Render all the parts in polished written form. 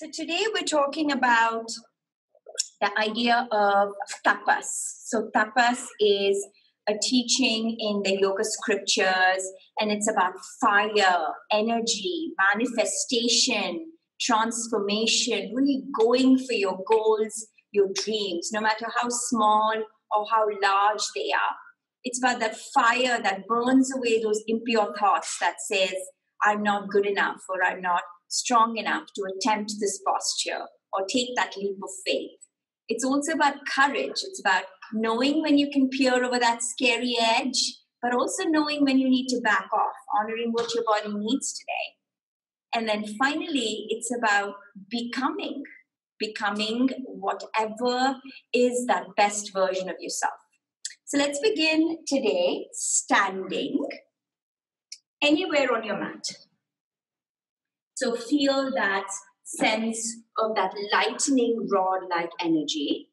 So today we're talking about the idea of tapas. So tapas is a teaching in the yoga scriptures, and it's about fire, energy, manifestation, transformation, really going for your goals, your dreams, no matter how small or how large they are. It's about that fire that burns away those impure thoughts that says, I'm not good enough, or I'm not strong enough to attempt this posture or take that leap of faith. It's also about courage. It's about knowing when you can peer over that scary edge, but also knowing when you need to back off, honoring what your body needs today. And then finally, it's about becoming whatever is that best version of yourself. So let's begin today standing anywhere on your mat. So feel that sense of that lightning rod-like energy.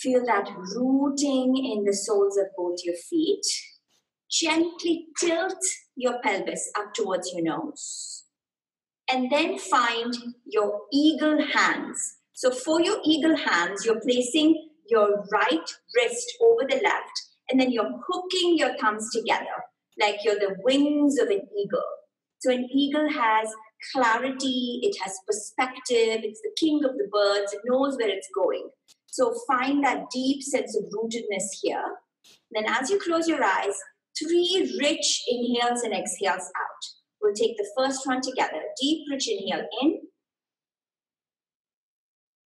Feel that rooting in the soles of both your feet. Gently tilt your pelvis up towards your nose. And then find your eagle hands. So for your eagle hands, you're placing your right wrist over the left, and then you're hooking your thumbs together like you're the wings of an eagle. So an eagle has clarity, it has perspective, it's the king of the birds, it knows where it's going. So find that deep sense of rootedness here. Then as you close your eyes, 3 rich inhales and exhales out. We'll take the first one together. Deep, rich inhale in.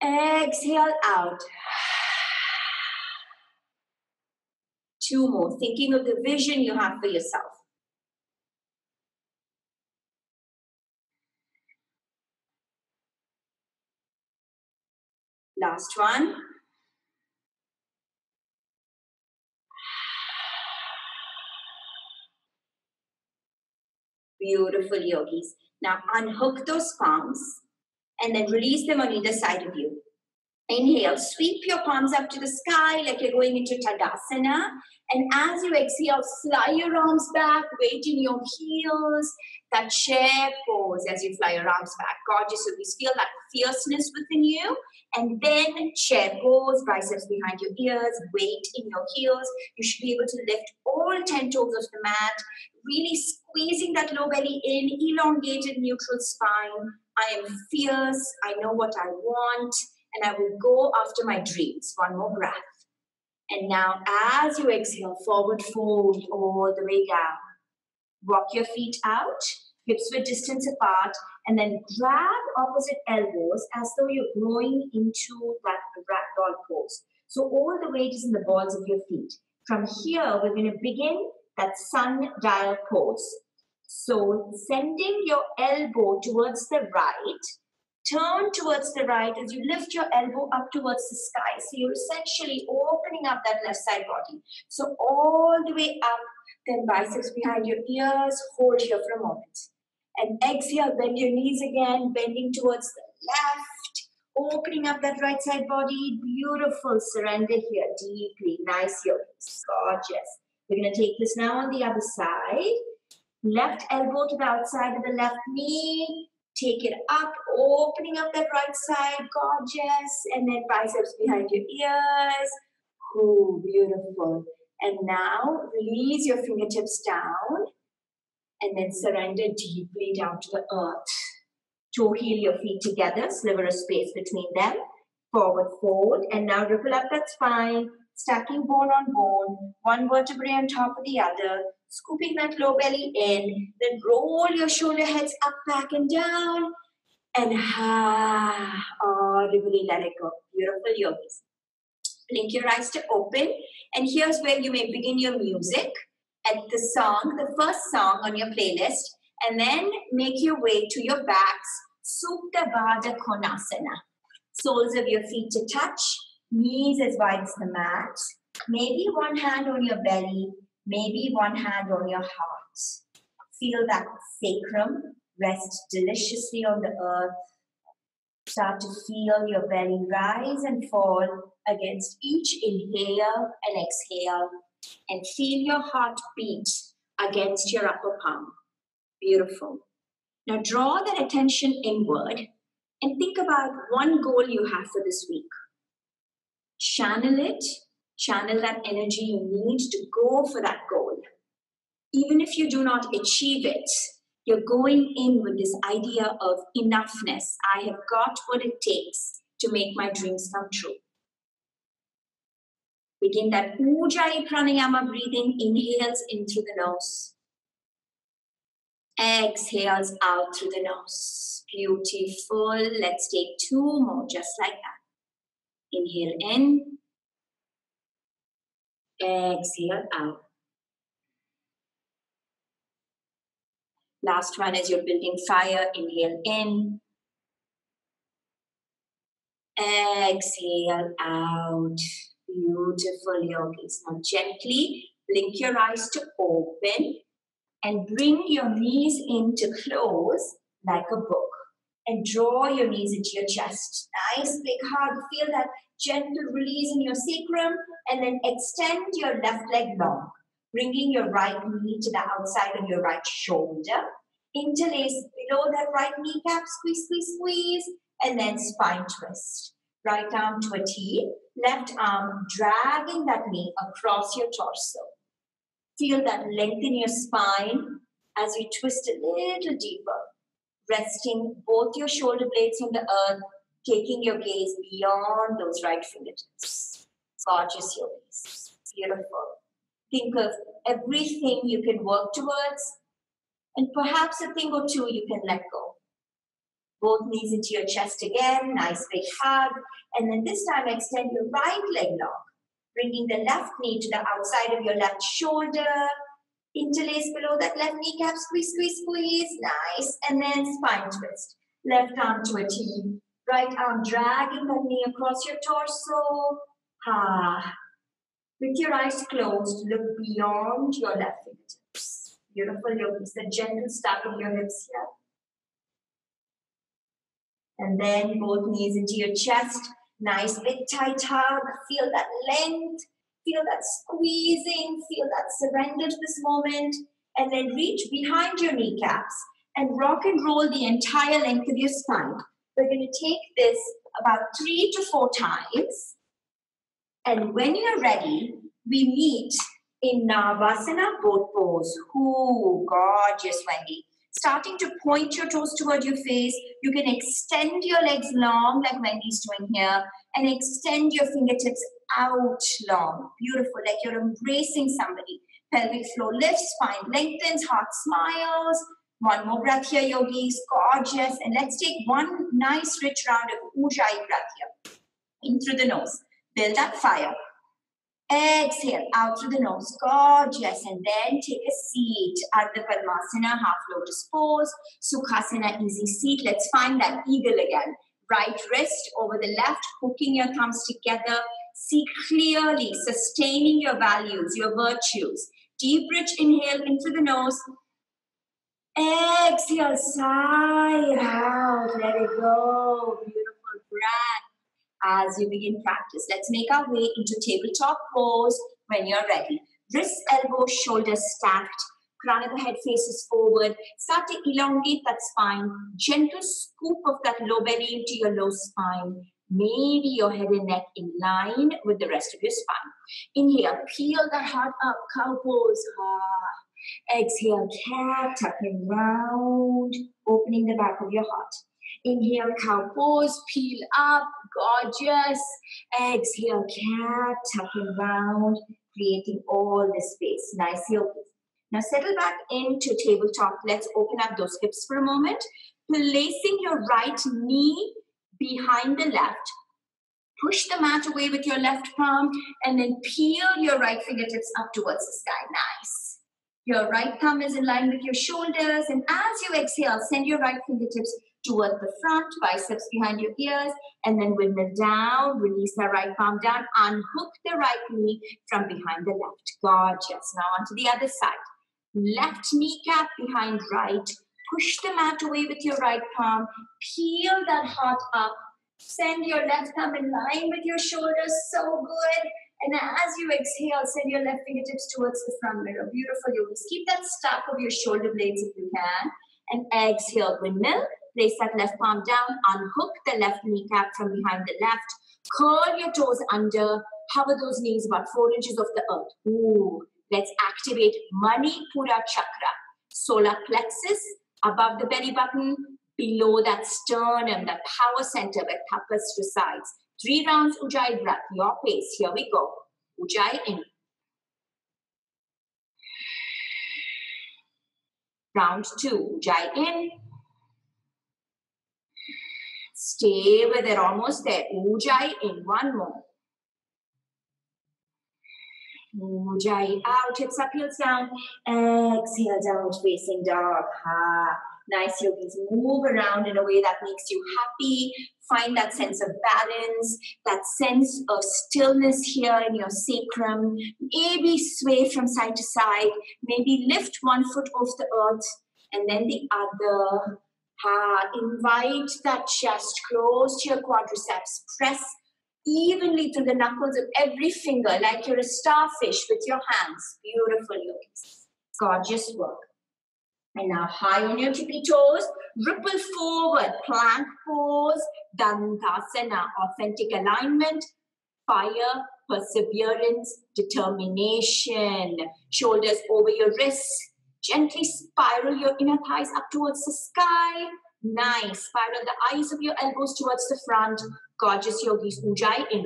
Exhale out. 2 more, thinking of the vision you have for yourself. Last one. Beautiful, yogis. Now unhook those palms and then release them on either side of you. Inhale, sweep your palms up to the sky like you're going into Tadasana. And as you exhale, fly your arms back, weight in your heels, that chair pose as you fly your arms back. Gorgeous. So please feel that fierceness within you. And then chair pose, biceps behind your ears, weight in your heels. You should be able to lift all 10 toes of the mat, really squeezing that low belly in, elongated neutral spine. I am fierce. I know what I want. And I will go after my dreams. One more breath. And now as you exhale, forward fold all the way down. Walk your feet out, hips width distance apart, and then grab opposite elbows as though you're growing into that ragdoll pose. So all the weight is in the balls of your feet. From here, we're going to begin that sundial pose. So sending your elbow towards the right, turn towards the right as you lift your elbow up towards the sky. So you're essentially opening up that left side body. So all the way up, then biceps behind your ears, hold here for a moment. And exhale, bend your knees again, bending towards the left, opening up that right side body. Beautiful, surrender here deeply. Nice, yogis, gorgeous. We're going to take this now on the other side. Left elbow to the outside of the left knee. Take it up, opening up that right side, gorgeous. And then biceps behind your ears. Ooh, beautiful. And now release your fingertips down. And then surrender deeply down to the earth. Toe heel your feet together, sliver of space between them. Forward fold. And now ripple up that spine, stacking bone on bone. One vertebrae on top of the other. Scooping that low belly in, then roll your shoulder heads up, back, and down, and audibly let it go. Beautiful, yogis. Blink your eyes to open, and here's where you may begin your music at the song, the first song on your playlist, and then make your way to your backs, Supta Baddha Konasana. Soles of your feet to touch, knees as wide as the mat, maybe one hand on your belly, maybe one hand on your heart. Feel that sacrum rest deliciously on the earth. Start to feel your belly rise and fall against each inhale and exhale. And feel your heart beat against your upper palm. Beautiful. Now draw that attention inward and think of about one goal you have for this week. Channel it, channel that energy you need to go for that goal. Even if you do not achieve it, you're going in with this idea of enoughness. I have got what it takes to make my dreams come true. Begin that Ujjayi Pranayama breathing. Inhales in through the nose. Exhales out through the nose. Beautiful. Let's take 2 more just like that. Inhale in. Exhale out. Last one is you're building fire. Inhale in. Exhale out. Beautiful, yogis. Now gently blink your eyes to open and bring your knees in to close like a book. And draw your knees into your chest. Nice big hug. Feel that gentle release in your sacrum. And then extend your left leg long. Bringing your right knee to the outside of your right shoulder. Interlace below that right kneecap. Squeeze, squeeze, squeeze. And then spine twist. Right arm to a T. Left arm dragging that knee across your torso. Feel that length in your spine as you twist a little deeper. Resting both your shoulder blades on the earth, taking your gaze beyond those right fingertips. Gorgeous, yogis. Beautiful. Think of everything you can work towards, and perhaps a thing or two you can let go. Both knees into your chest again, nice big hug. And then this time extend your right leg long, bringing the left knee to the outside of your left shoulder. Interlace below that left kneecap, squeeze, squeeze, squeeze. Nice. And then spine twist. Left arm to a T. Right arm dragging the knee across your torso. With your eyes closed, look beyond your left fingertips. Beautiful, yogis. The gentle stack of your hips here. And then both knees into your chest. Nice big tight hug. Feel that length. Feel that squeezing. Feel that surrender to this moment. And then reach behind your kneecaps and rock and roll the entire length of your spine. We're going to take this about 3 to 4 times. And when you're ready, we meet in Navasana boat pose. Ooh, gorgeous, Wendy. Starting to point your toes toward your face. You can extend your legs long like Wendy's doing here and extend your fingertips out long. Beautiful, like you're embracing somebody. Pelvic floor lifts, spine lengthens, heart smiles. One more breath here, yogis. Gorgeous. And let's take one nice rich round of Ujjayi breath here. In through the nose. Build that fire. Exhale out through the nose. Gorgeous. And then take a seat. Ardha Padmasana, half lotus pose. Sukhasana, easy seat. Let's find that eagle again. Right wrist over the left, hooking your thumbs together. See clearly, sustaining your values, your virtues. Deep, rich inhale in through the nose. Exhale, sigh out. Let it go. Beautiful breath. As you begin practice, let's make our way into tabletop pose when you're ready. Wrists, elbows, shoulders stacked. Crown of the head faces forward. Start to elongate that spine. Gentle scoop of that low belly into your low spine. Maybe your head and neck in line with the rest of your spine. Inhale, peel the heart up, cow pose. Exhale, cat, tucking round, opening the back of your heart. Inhale, cow pose, peel up, gorgeous. Exhale, cat, tucking round, creating all the space. Nice, yogis. Now settle back into tabletop. Let's open up those hips for a moment. Placing your right knee behind the left. Push the mat away with your left palm and then peel your right fingertips up towards the sky. Nice. Your right thumb is in line with your shoulders, and as you exhale, send your right fingertips toward the front, biceps behind your ears, and then windmill down, release the right palm down, unhook the right knee from behind the left. Gorgeous. Now onto the other side. Left kneecap behind right. Push the mat away with your right palm. Peel that heart up. Send your left thumb in line with your shoulders. So good. And as you exhale, send your left fingertips towards the front mirror. Beautiful, yogis. Keep that stack of your shoulder blades if you can. And exhale, windmill. Place that left palm down. Unhook the left kneecap from behind the left. Curl your toes under. Hover those knees about 4 inches off the earth. Ooh. Let's activate Manipura chakra. Solar plexus above the belly button, below that sternum, that power center where tapas resides. 3 rounds Ujjayi breath, your pace. Here we go. Ujjayi in. Round 2, Ujjayi in. Stay with it, almost there. Ujjayi in, one more. Ujjayi out, hips up, heels down. Exhale, downward facing dog. Ha. Nice, yogis. Move around in a way that makes you happy. Find that sense of balance, that sense of stillness here in your sacrum. Maybe sway from side to side. Maybe lift one foot off the earth and then the other. Invite that chest close to your quadriceps. Press evenly through the knuckles of every finger like you're a starfish with your hands. Beautiful, yogis. Gorgeous work. And now high on your tippy toes, ripple forward, plank pose, Dandasana, authentic alignment, fire, perseverance, determination. Shoulders over your wrists, gently spiral your inner thighs up towards the sky. Nice, spiral the eyes of your elbows towards the front. Gorgeous, yogis. Ujjayi in.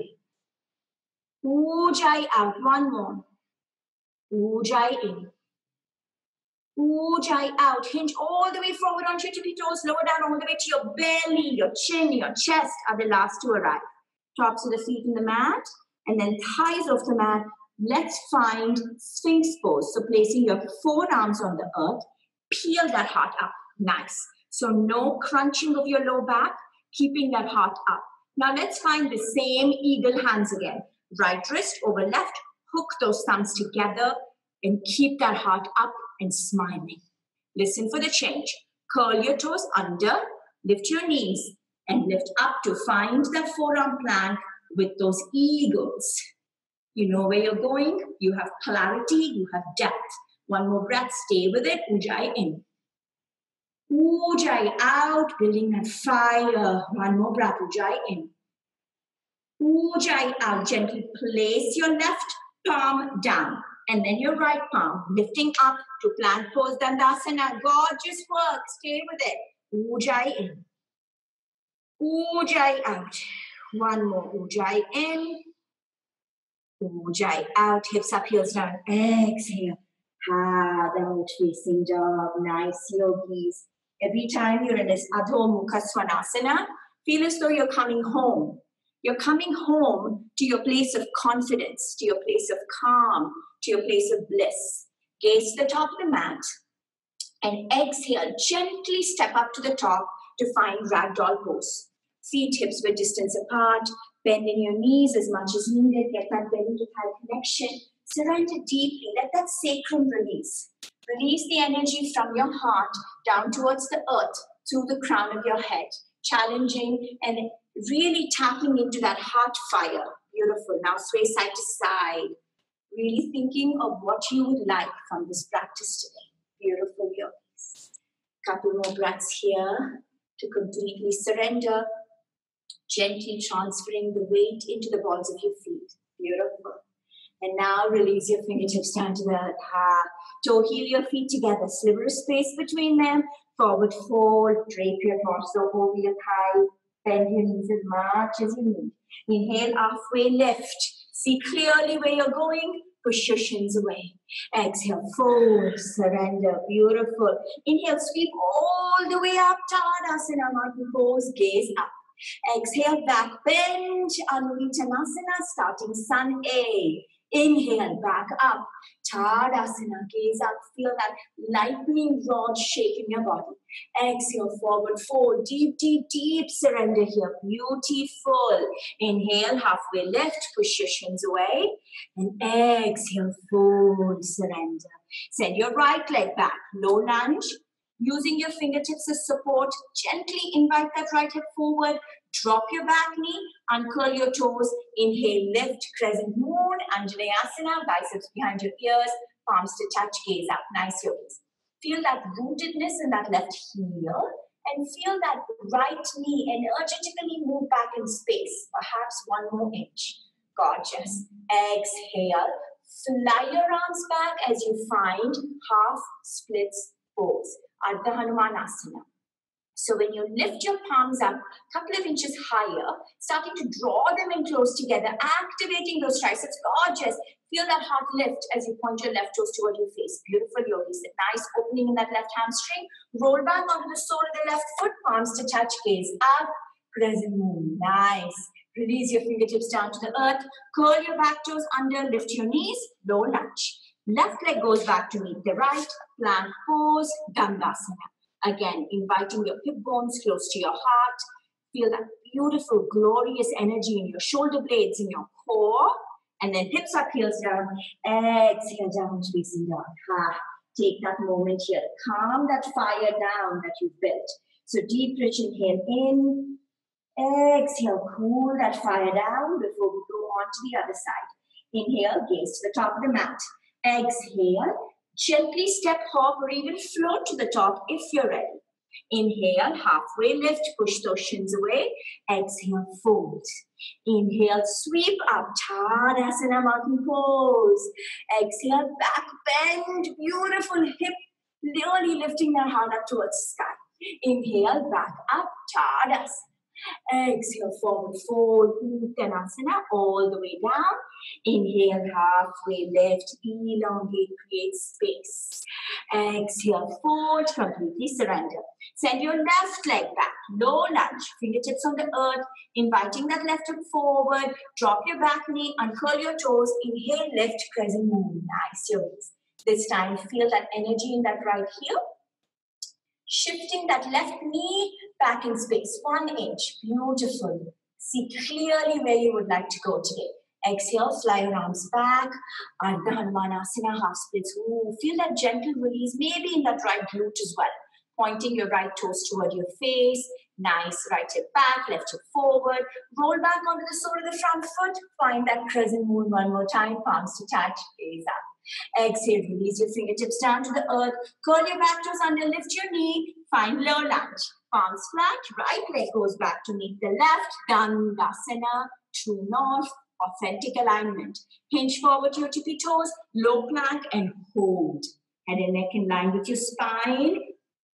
Ujjayi out, one more. Ujjayi in. Ujjayi out. Hinge all the way forward onto your tippy toes. Lower down all the way to your belly, your chin, your chest are the last to arrive. Tops of the feet in the mat. And then thighs off the mat. Let's find Sphinx pose. So placing your forearms on the earth. Peel that heart up. Nice. So no crunching of your low back. Keeping that heart up. Now let's find the same eagle hands again. Right wrist over left. Hook those thumbs together. And keep that heart up and smiling. Listen for the change. Curl your toes under, lift your knees, and lift up to find that forearm plank with those eagles. You know where you're going. You have clarity. You have depth. One more breath. Stay with it. Ujjayi in. Ujjayi out. Building that fire. One more breath. Ujjayi in. Ujjayi out. Gently place your left palm down. And then your right palm lifting up to plank pose, Dandasana. Gorgeous work. Stay with it. Ujjayi in. Ujjayi out. One more. Ujjayi in. Ujjayi out. Hips up, heels down. Exhale. Downward facing dog. Nice, yogis. Every time you're in this Adho Mukha Svanasana, feel as though you're coming home. You're coming home to your place of confidence, to your place of calm, to your place of bliss. Gaze to the top of the mat and exhale. Gently step up to the top to find ragdoll pose. Feet hips width distance apart. Bend in your knees as much as needed. Get that belly to thigh connection. Surrender deeply. Let that sacrum release. Release the energy from your heart down towards the earth through the crown of your head. Challenging and really tapping into that heart fire. Beautiful. Now sway side to side. Really thinking of what you would like from this practice today. Beautiful, yogis. Couple more breaths here to completely surrender. Gently transferring the weight into the balls of your feet. Beautiful. And now release your fingertips down to the earth. Toe heel your feet together. Sliver of space between them. Forward fold. Drape your torso over your thighs. Bend your knees as much as you need. Inhale, halfway lift. See clearly where you're going. Push your shins away. Exhale, fold, surrender. Beautiful. Inhale, sweep all the way up. Tadasana, mountain pose. Gaze up. Exhale, back bend. Anuttanasana, starting sun A. Inhale, back up. Tadasana, gaze up. Feel that lightning rod shake in your body. Exhale, forward fold. Deep, deep, deep surrender here. Beautiful. Inhale, halfway lift. Push your shins away. And exhale, fold, surrender. Send your right leg back. Low lunge. Using your fingertips as support, gently invite that right hip forward. Drop your back knee, uncurl your toes. Inhale, lift, crescent moon, Anjaneyasana, biceps behind your ears, palms to touch, gaze up. Nice, yogis. Feel that rootedness in that left heel. and feel that right knee energetically move back in space, perhaps 1 more inch. Gorgeous. Exhale. Fly your arms back as you find half splits pose, Ardha Hanumanasana. So when you lift your palms up a couple of inches higher, starting to draw them in close together, activating those triceps. Gorgeous. Feel that heart lift as you point your left toes toward your face. Beautiful, yogis. Nice opening in that left hamstring. Roll back onto the sole of the left foot, palms to touch, gaze up, crescent moon. Nice. Release your fingertips down to the earth. Curl your back toes under, lift your knees, low lunge. Left leg goes back to meet the right, plank pose, Dandasana. Again, inviting your hip bones close to your heart. Feel that beautiful, glorious energy in your shoulder blades, in your core. And then hips up, heels down. Exhale, down, facing dog. Take that moment here. Calm that fire down that you've built. So deep, rich inhale in. Exhale, cool that fire down before we go on to the other side. Inhale, gaze to the top of the mat. Exhale. Gently step, hop, or even float to the top if you're ready. Inhale, halfway lift, push those shins away. Exhale, fold. Inhale, sweep up, Tadasana, mountain pose. Exhale, back bend, beautiful hip, really lifting that heart up towards the sky. Inhale, back up, Tadasana. Exhale, forward fold, Uttanasana, all the way down. Inhale, halfway lift, elongate, create space. Exhale, fold, completely surrender. Send your left leg back, low lunge, fingertips on the earth, inviting that left hip forward. Drop your back knee, uncurl your toes. Inhale, lift, crescent moon. Nice, yogis. This time, feel that energy in that right heel. Shifting that left knee back in space, 1 inch. Beautiful. See clearly where you would like to go today. Exhale, fly your arms back. Ardha Hanumanasana, half splits. Ooh, feel that gentle release, maybe in that right glute as well. Pointing your right toes toward your face. Nice. Right hip back, left hip forward. Roll back onto the sole of the front foot. Find that crescent moon 1 more time. Palms to touch. Gaze up. Exhale, release your fingertips down to the earth. Curl your back toes under, lift your knee. Find low lunge. Palms flat. Right leg goes back to meet the left. Dandasana. True north. Authentic alignment. Hinge forward your tippy toes. Low plank and hold. Head and neck in line with your spine.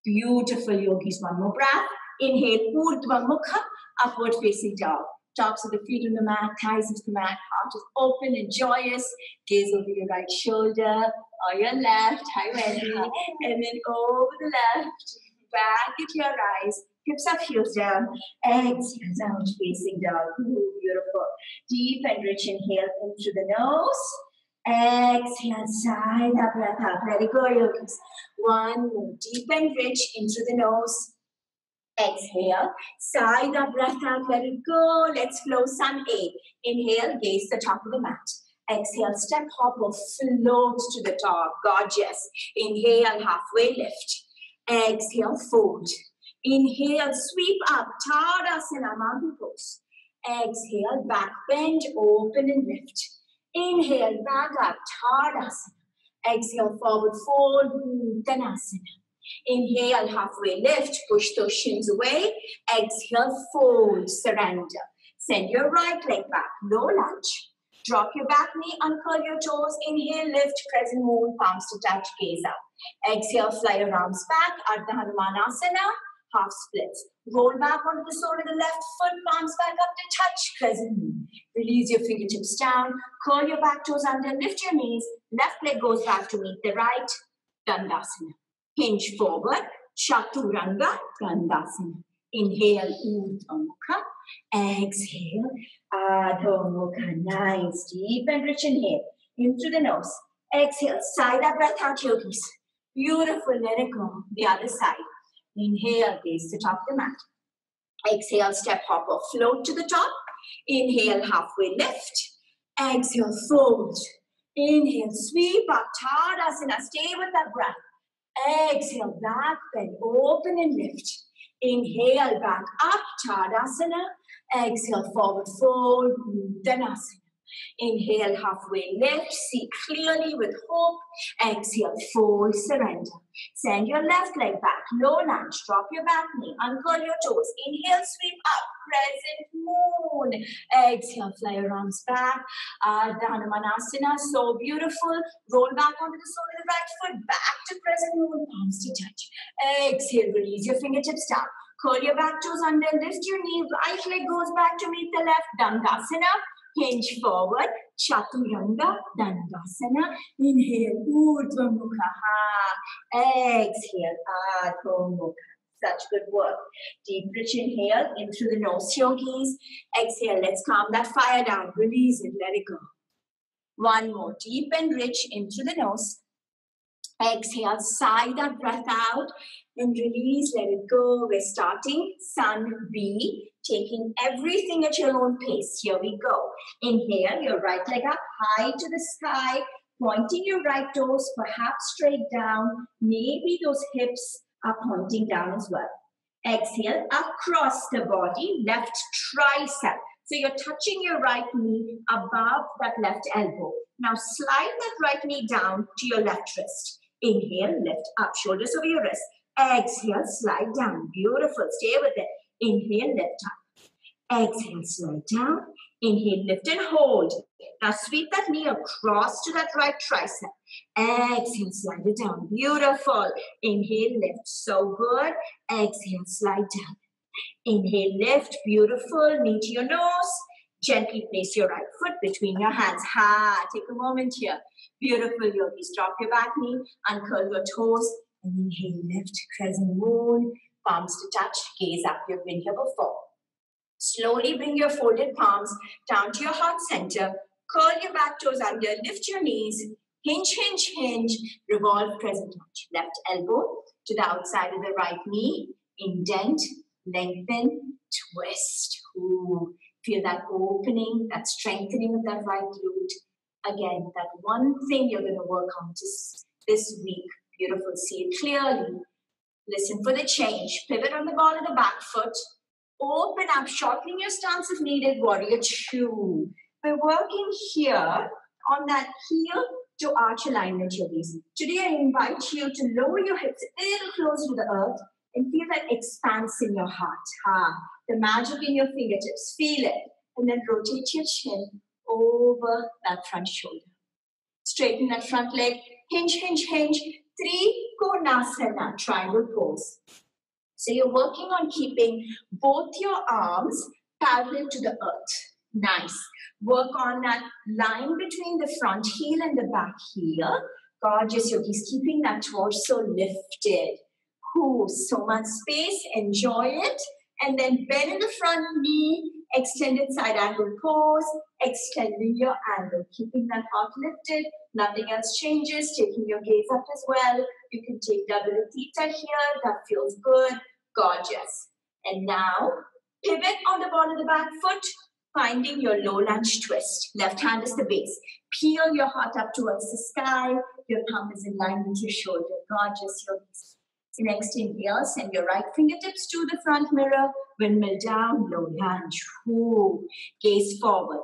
Beautiful, yogis. 1 more breath. Inhale, Urdhva Mukha, upward facing dog. Tops of the feet on the mat, thighs into the mat, heart is open and joyous. Gaze over your right shoulder or your left, high belly, and then over the left. Back at your eyes, hips up, heels down. Exhale, down facing dog. Ooh, beautiful. Deep and rich inhale in through the nose. Exhale, sigh that breath out. Let it go, yogis. 1 more. Deep and rich in through the nose. Exhale, sigh the breath out, let it go. Let's flow sun A. Inhale, gaze the top of the mat. Exhale, step, hop, or float to the top. Gorgeous. Inhale, halfway lift. Exhale, fold. Inhale, sweep up, Tadasana, mountain pose. Exhale, back bend, open and lift. Inhale, back up, Tadasana. Exhale, forward fold, Uttanasana. Inhale, halfway lift, push those shins away. Exhale, fold, surrender. Send your right leg back, low lunge. Drop your back knee, uncurl your toes. Inhale, lift, crescent moon, palms to touch, gaze up. Exhale, fly your arms back, Ardha Hanumanasana, half splits. Roll back onto the sole of the left foot, palms back up to touch, crescent moon. Release your fingertips down, curl your back toes under, lift your knees. Left leg goes back to meet the right, Dandasana. Hinge forward, Chaturanga, Dandasana. Inhale, Urdhva Mukha. Exhale, Adho Mukha. Nice, deep and rich inhale. In through the nose. Exhale, sigh that breath out, yogis. Beautiful, let it go. The other side. Inhale, gaze to top of the mat. Exhale, step, hop, or float to the top. Inhale, halfway lift. Exhale, fold. Inhale, sweep up, Tadasana. Stay with that breath. Exhale, back bend, open and lift. Inhale, back up, Tadasana. Exhale, forward fold, Uttanasana. Inhale, halfway lift, see clearly with hope. Exhale, fold, surrender. Send your left leg back, low lunge, drop your back knee, uncurl your toes. Inhale, sweep up, crescent moon. Exhale, fly your arms back. Ardha Manasana, so beautiful. Roll back onto the sole of the right foot, back to crescent moon, palms to touch. Exhale, release your fingertips down. Curl your back toes under, lift your knee, right leg goes back to meet the left, Dandasana. Hinge forward, Chaturanga, Dandasana. Inhale, Urdhva Mukha. Exhale, Adho Mukha. Such good work. Deep, rich inhale, in through the nose, yogis. Exhale, let's calm that fire down. Release it, let it go. One more, deep and rich, in through the nose. Exhale, sigh that breath out and release, let it go. We're starting Sun B, taking everything at your own pace. Here we go. Inhale, your right leg up high to the sky, pointing your right toes perhaps straight down. Maybe those hips are pointing down as well. Exhale, across the body, left tricep. So you're touching your right knee above that left elbow. Now slide that right knee down to your left wrist. Inhale, lift up, shoulders over your wrist. Exhale, slide down. Beautiful. Stay with it. Inhale, lift up. Exhale, slide down. Inhale, lift and hold. Now sweep that knee across to that right tricep. Exhale, slide it down. Beautiful. Inhale, lift. So good. Exhale, slide down. Inhale, lift. Beautiful. Knee to your nose. Gently place your right foot between your hands. Take a moment here. Beautiful, yogis. Drop your back knee, uncurl your toes, and inhale, lift, crescent moon, palms to touch, gaze up. You've been here before. Slowly bring your folded palms down to your heart center. Curl your back toes under, lift your knees, hinge, hinge, hinge, revolve, crescent lunge. Left elbow to the outside of the right knee, indent, lengthen, twist. Ooh. Feel that opening, that strengthening of that right glute. Again, that one thing you're going to work on this week. Beautiful. See it clearly. Listen for the change. Pivot on the ball of the back foot. Open up, shortening your stance if needed. Warrior two. We're working here on that heel to arch alignment, yogis. Today, I invite you to lower your hips a little closer to the earth and feel that expanse in your heart. The magic in your fingertips. Feel it. And then rotate your chin over that front shoulder. Straighten that front leg. Hinge, hinge, hinge. Trikonasana, triangle pose. So you're working on keeping both your arms parallel to the earth. Nice. Work on that line between the front heel and the back heel. Gorgeous, yogis. Keeping that torso lifted. Ooh, so much space. Enjoy it. And then bend in the front knee, extended side angle pose, extending your angle, keeping that heart lifted, nothing else changes, taking your gaze up as well. You can take double theta here, that feels good, gorgeous. And now, pivot on the ball of the back foot, finding your low lunge twist. Left hand is the base. Peel your heart up towards the sky, your thumb is in line with your shoulder, gorgeous, yogis. Next inhale, send your right fingertips to the front mirror, windmill down, low lunge. Ooh. Gaze forward.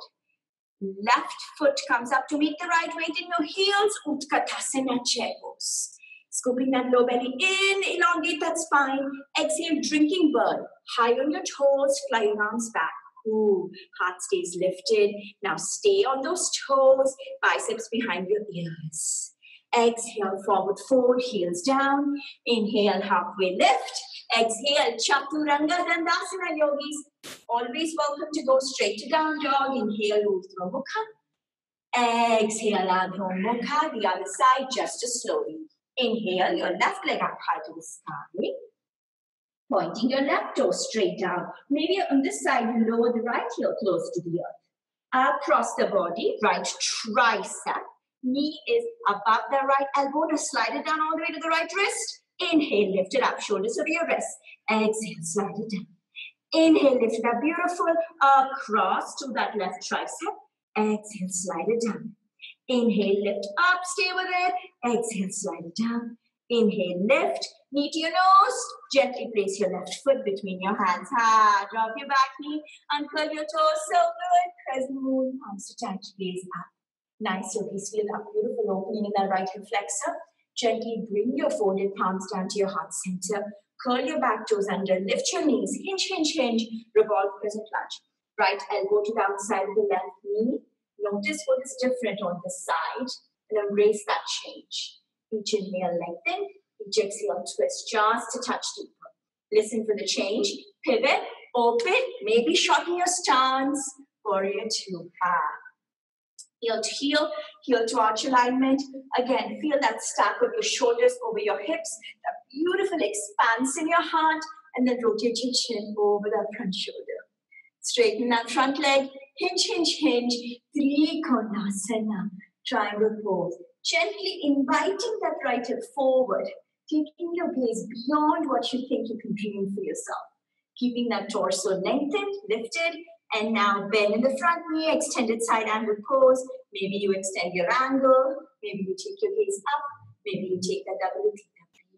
Left foot comes up to meet the right weight in your heels, Utkatasana chair pose. Scooping that low belly in, elongate that spine. Exhale, drinking bird. High on your toes, fly your arms back. Ooh, heart stays lifted. Now stay on those toes, biceps behind your ears. Exhale, forward fold, heels down. Inhale, halfway lift. Exhale, Chaturanga Dandasana, yogis. Always welcome to go straight to down dog. Inhale, Urdhva Mukha. Exhale, Adho Mukha. The other side, just as slowly. Inhale, your left leg up high to the sky. Pointing your left toe straight down. Maybe on this side, you lower the right heel close to the earth. Across the body, right tricep. Knee is above the right elbow. Now slide it down all the way to the right wrist. Inhale, lift it up. Shoulders over your wrist. Exhale, slide it down. Inhale, lift it up. Beautiful. Across to that left tricep. Exhale, slide it down. Inhale, lift up. Stay with it. Exhale, slide it down. Inhale, lift. Knee to your nose. Gently place your left foot between your hands. Drop your back knee. Uncurl your toes. So good. Crescent moon. Palms to touch. Gaze up. Nice, yogis. Feel that beautiful opening in that right hip flexor. Gently bring your folded palms down to your heart center. Curl your back toes under. Lift your knees. Hinge, hinge, hinge. Revolve crescent lunge. Right elbow to the outside of the left knee. Notice what is different on this side and embrace that change. Each inhale, lengthen. Each exhale, twist just to touch deeper. Listen for the change. Pivot, open, maybe shorten your stance. Warrior two. Heel to heel, heel to arch alignment. Again, feel that stack of your shoulders over your hips, that beautiful expanse in your heart, and then rotate your chin over that front shoulder. Straighten that front leg, hinge, hinge, hinge, Trikonasana, triangle pose. Gently inviting that right hip forward, taking your gaze beyond what you think you can dream for yourself. Keeping that torso lengthened, lifted, and now bend in the front knee, extended side angle pose. Maybe you extend your angle, maybe you take your gaze up, maybe you take that double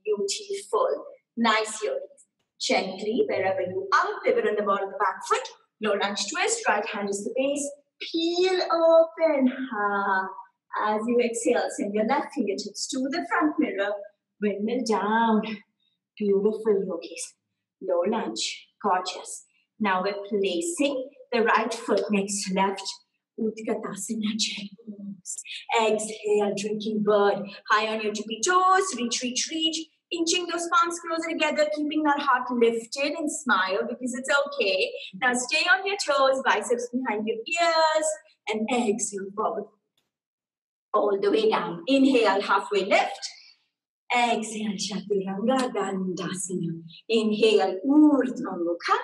beautiful. Nice yogis. Gently, wherever you are, pivot on the ball of the back foot, low lunge twist, right hand is the base, peel open. As you exhale, send your left fingertips to the front mirror, windmill down. Beautiful yogis. Low lunge, gorgeous. Now we're placing the right foot next to left. Utkatasana chair pose. Exhale, drinking bird. High on your tippy toes. Reach, reach, reach. Inching those palms closer together, keeping that heart lifted and smile because it's okay. Now stay on your toes, biceps behind your ears, and exhale forward. All the way down. Inhale, halfway lift. Exhale, Chaturanga Dandasana. Inhale, Urdhva Mukha.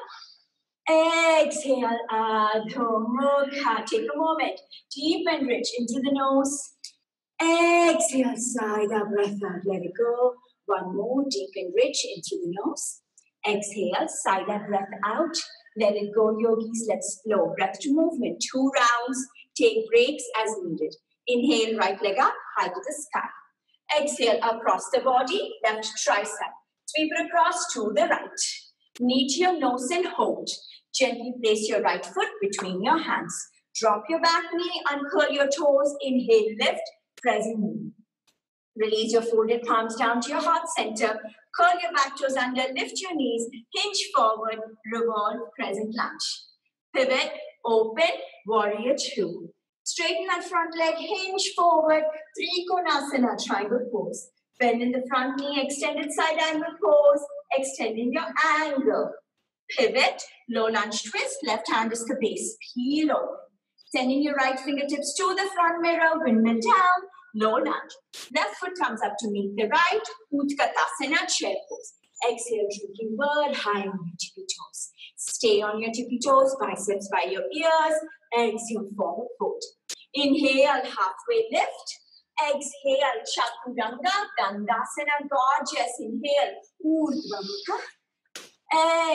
Exhale, Adho Mukha. Take a moment, deep and rich into the nose. Exhale, side up, breath out, let it go. One more, deep and rich in through the nose. Exhale, side up, breath out. Let it go, yogis. Let's flow. Breath to movement. 2 rounds. Take breaks as needed. Inhale, right leg up, high to the sky. Exhale, across the body, left tricep. Sweep it across to the right. Knee to your nose and hold. Gently place your right foot between your hands. Drop your back knee, uncurl your toes. Inhale, lift, crescent moon. Release your folded palms down to your heart center. Curl your back toes under, lift your knees, hinge forward, revolve, crescent lunge. Pivot, open, warrior two. Straighten that front leg, hinge forward, Trikonasana, triangle pose. Bend in the front knee, extended side angle pose, extending your angle. Pivot, low lunge twist, left hand is the base, peel open. Sending your right fingertips to the front mirror, windmill down, low lunge. Left foot comes up to meet the right, Utkatasana, chair pose. Exhale, drinking bird, high on your tippy toes. Stay on your tippy toes, biceps by your ears. Exhale, forward fold. Inhale, halfway lift. Exhale, Chaturanga, Dandasana, gorgeous. Inhale, Urdhva Mukha.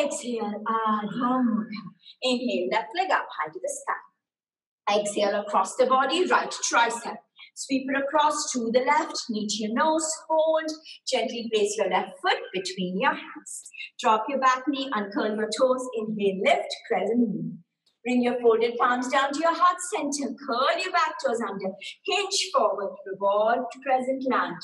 Exhale, Adho Mukha. Inhale, left leg up, high to the sky. Exhale, across the body, right tricep. Sweep it across to the left, knee to your nose, hold. Gently place your left foot between your hands. Drop your back knee, uncurl your toes. Inhale, lift, crescent moon. Bring your folded palms down to your heart center. Curl your back toes under. Hinge forward, revolve to crescent lunge.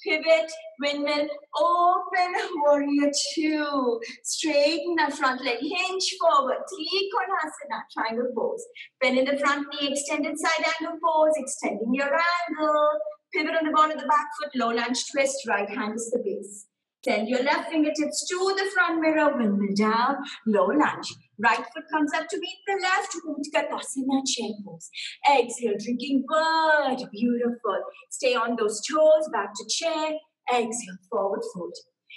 Pivot, windmill, open, warrior two. Straighten that front leg, hinge forward, Trikonasana, triangle pose. Bend in the front knee, extended side angle pose, extending your angle. Pivot on the ball of the back foot, low lunge twist, right hand is the base. Send your left fingertips to the front mirror, windmill down, low lunge. Right foot comes up to meet the left, Utkatasana, chair pose. Exhale, drinking bird, beautiful. Stay on those toes, back to chair. Exhale, forward fold.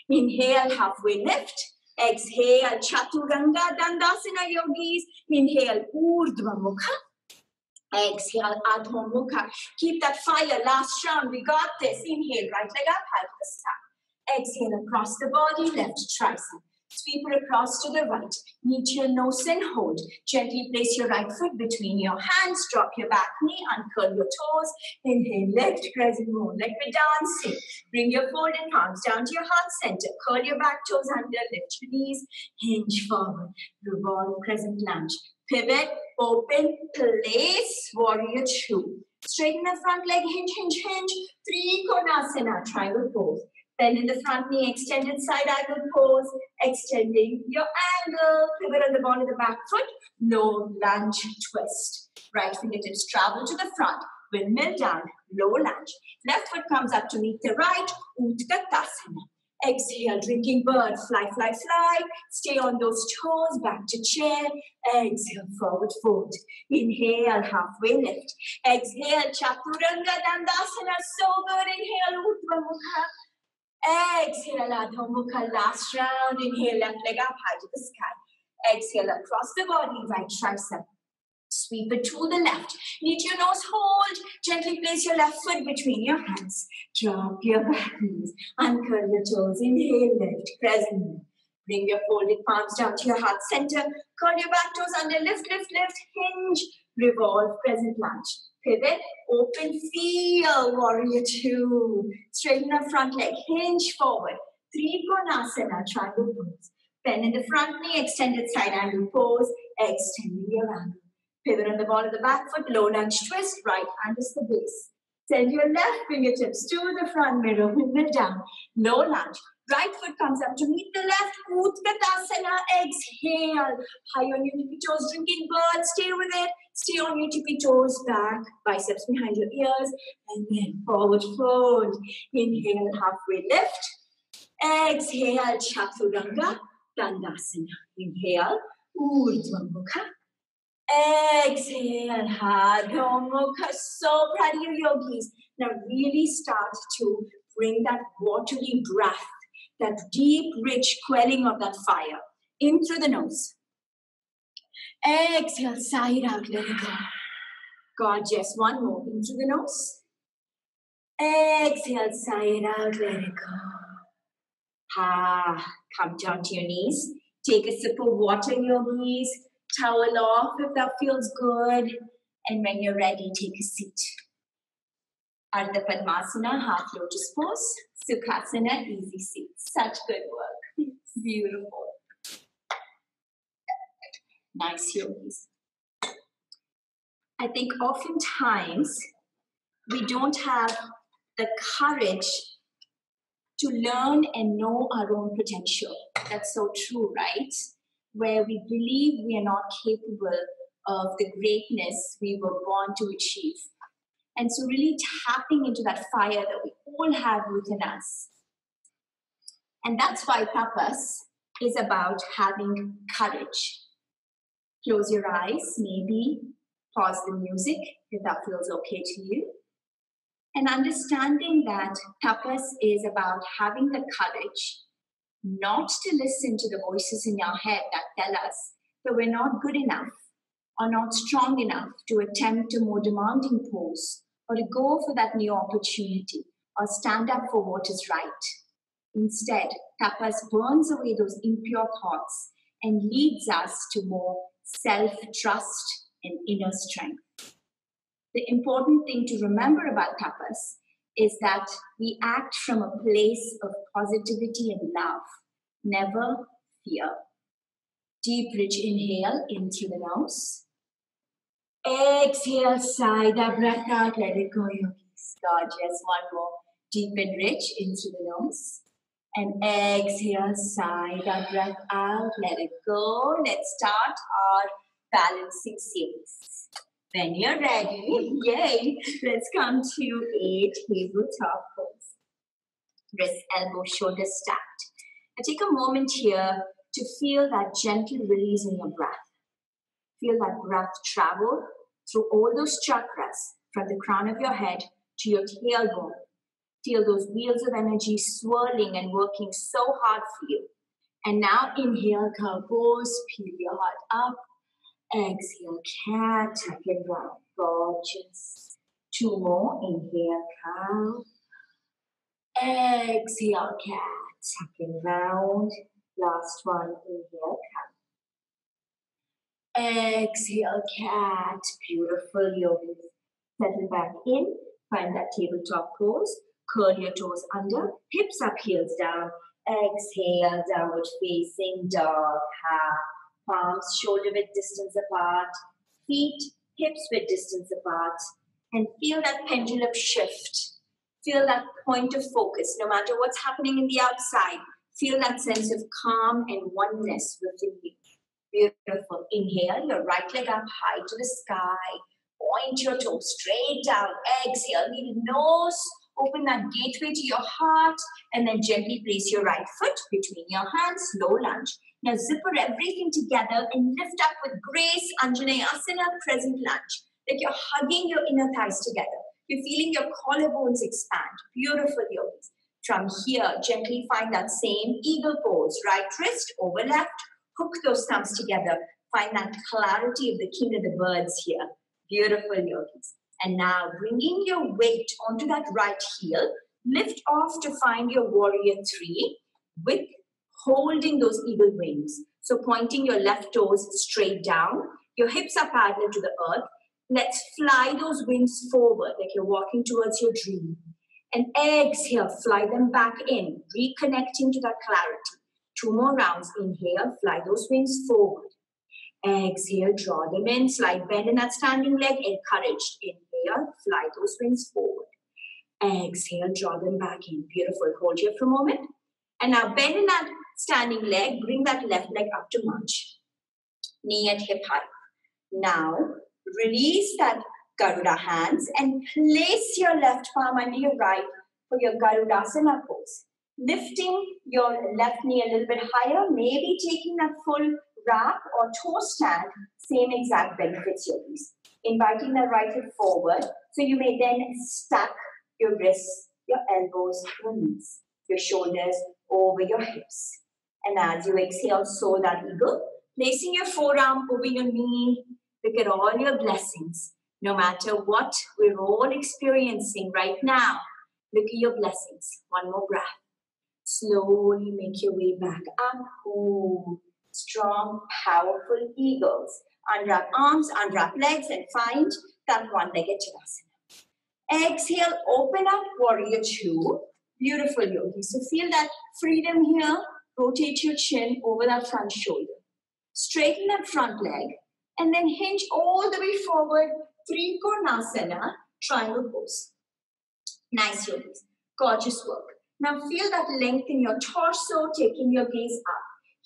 Inhale, halfway lift. Exhale, Chaturanga, Dandasana, yogis. Inhale, Urdhva Mukha. Exhale, Adho Mukha. Keep that fire, last round, we got this. Inhale, right leg up, high to the sky. Exhale, across the body, left tricep. Sweep it across to the right. Meet your nose and hold. Gently place your right foot between your hands. Drop your back knee. Uncurl your toes. Inhale, lift, crescent moon like we're dancing. Bring your folded palms down to your heart center. Curl your back toes under. Lift your knees. Hinge forward. Revolve, crescent lunge. Pivot, open, place, warrior two. Straighten the front leg, hinge, hinge, hinge. Three Konasana, triangle pose. Then in the front knee, extended side angle pose, extending your angle. Pivot on the ball of the back foot, low lunge twist. Right fingertips travel to the front, windmill down, low lunge. Left foot comes up to meet the right, Utkatasana. Exhale, drinking bird, fly, fly, fly. Stay on those toes, back to chair. Exhale, forward fold. Inhale, halfway lift. Exhale, Chaturanga Dandasana, so good. Inhale, Urdhva Mukha. Exhale, Adho Mukha, last round. Inhale, left leg up, high to the sky. Exhale, across the body, right tricep. Sweep it to the left. Meet your nose, hold. Gently place your left foot between your hands. Drop your back knees. Uncurl your toes. Inhale, lift, crescent. Bring your folded palms down to your heart center. Curl your back toes under. Lift, lift, lift. Hinge. Revolve, crescent lunge. Pivot, open, feel, warrior two. Straighten the front leg. Hinge forward. Three Konasana, triangle pose. Bend in the front knee. Extended side angle pose. Extending your angle. Pivot on the ball of the back foot, low lunge twist, right hand is the base. Send your left fingertips to the front mirror, windmill down, low lunge. Right foot comes up to meet the left, Utkatasana, exhale. High on your tippy toes, drinking bird, stay with it. Stay on your tippy toes, back, biceps behind your ears, and then forward fold. Inhale, halfway lift. Exhale, Chaturanga, Dandasana. Inhale, Urdhva Mukha. Exhale, Adho Mukha. So proud of you, yogis. Now really start to bring that watery breath, that deep, rich quelling of that fire in through the nose. Exhale, sigh it out, let it go. Gorgeous. One more. In through the nose. Exhale, sigh it out, let it go. Come down to your knees. Take a sip of water, yogis. Towel off if that feels good. And when you're ready, take a seat. Ardha Padmasana, half lotus pose. Sukhasana, easy seat. Such good work. It's beautiful. Nice, yogis. I think oftentimes we don't have the courage to learn and know our own potential. That's so true, right? Where we believe we are not capable of the greatness we were born to achieve. And so really tapping into that fire that we all have within us. And that's why tapas is about having courage. Close your eyes, maybe pause the music if that feels okay to you. And understanding that tapas is about having the courage not to listen to the voices in your head that tell us that we're not good enough or not strong enough to attempt a more demanding pose or to go for that new opportunity or stand up for what is right. Instead, tapas burns away those impure thoughts and leads us to more self-trust and inner strength. The important thing to remember about tapas is that we act from a place of positivity and love, never fear. Deep, rich inhale in through the nose. Exhale, sigh that breath out, let it go, yogis. Gorgeous. One more. Deep and rich in through the nose. And exhale, sigh that breath out, let it go. Let's start our balancing series. When you're ready, yay, let's come to a tabletop pose. Wrist, elbow, shoulders stacked. Now take a moment here to feel that gentle release in your breath. Feel that breath travel through all those chakras from the crown of your head to your tailbone. Feel those wheels of energy swirling and working so hard for you. And now inhale, cow pose, peel your heart up. Exhale, cat, tuck it round, gorgeous. Two more, inhale, cow. Exhale, cat, tuck it round. Last one, inhale, cat. Exhale, cat. Beautiful, yogis. Settle back in, find that tabletop pose. Curl your toes under, hips up, heels down. Exhale, downward facing dog, half. Palms shoulder width distance apart. Feet, hips width distance apart. And feel that pendulum shift. Feel that point of focus, no matter what's happening in the outside. Feel that sense of calm and oneness within you. Beautiful. Inhale, your right leg up high to the sky. Point your toes straight down. Exhale, lead nose. Open that gateway to your heart. And then gently place your right foot between your hands. Low lunge. Now zipper everything together and lift up with grace. Anjaneyasana, crescent lunge. Like you're hugging your inner thighs together. You're feeling your collarbones expand. Beautiful, yogis. From here, gently find that same eagle pose. Right wrist over left. Hook those thumbs together. Find that clarity of the king of the birds here. Beautiful, yogis. And now bringing your weight onto that right heel. Lift off to find your warrior three with holding those eagle wings. So pointing your left toes straight down. Your hips are parallel to the earth. Let's fly those wings forward like you're walking towards your dream. And exhale, fly them back in, reconnecting to that clarity. 2 more rounds. Inhale, fly those wings forward. Exhale, draw them in, slight bend in that standing leg, encouraged. Inhale, fly those wings forward. Exhale, draw them back in. Beautiful. Hold here for a moment. And now bend in that standing leg, bring that left leg up to lunge. Knee at hip height. Now, release that Garuda hands and place your left palm under your right for your Garudasana pose. Lifting your left knee a little bit higher, maybe taking that full wrap or toe stand, same exact benefits, yogis. Inviting the right foot forward, so you may then stack your wrists, your elbows, your knees, your shoulders over your hips. And as you exhale, soar that eagle, placing your forearm over your knee. Look at all your blessings. No matter what we're all experiencing right now, look at your blessings. One more breath. Slowly make your way back up. Ooh, strong, powerful eagles. Unwrap arms, unwrap legs, and find that one-legged Tadasana. Exhale, open up, warrior two. Beautiful, yogi. So feel that freedom here. Rotate your chin over that front shoulder. Straighten that front leg. And then hinge all the way forward. Trikonasana, triangle pose. Nice, yogis. Gorgeous work. Now feel that length in your torso, taking your gaze up.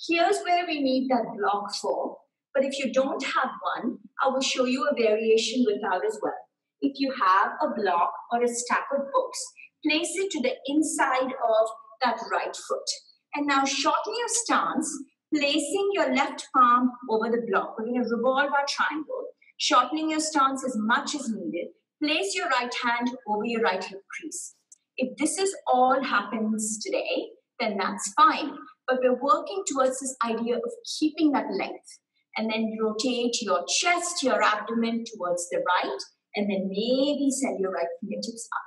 Here's where we need that block for. But if you don't have one, I will show you a variation without as well. If you have a block or a stack of books, place it to the inside of that right foot. And now shorten your stance, placing your left palm over the block. We're going to revolve our triangle, shortening your stance as much as needed. Place your right hand over your right hip crease. If this is all happens today, then that's fine. But we're working towards this idea of keeping that length. And then rotate your chest, your abdomen towards the right, and then maybe send your right fingertips up.